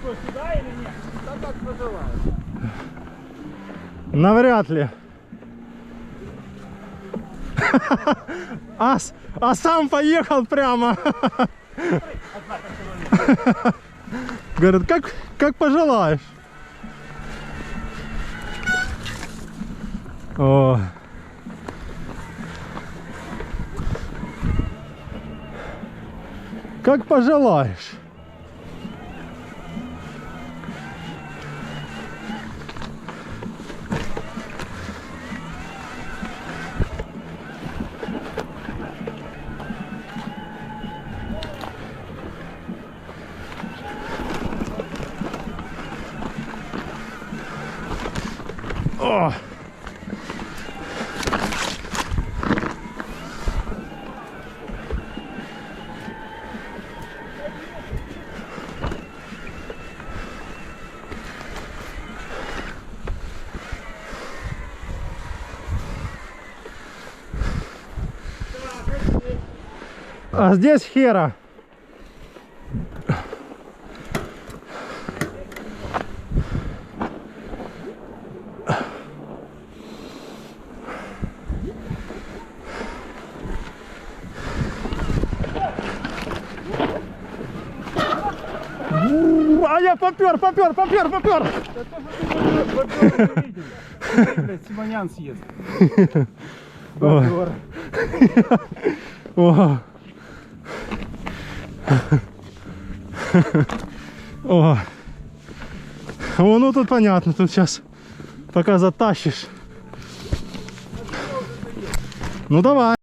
что, сюда или нет? Да как пожелаешь. Навряд ли. А сам поехал прямо. Говорит, как пожелаешь. О. Как пожелаешь. О! А здесь хера. А я попер. Блядь, Симонян съест. О. О. О. О, ну тут понятно, тут сейчас пока затащишь. Ну давай.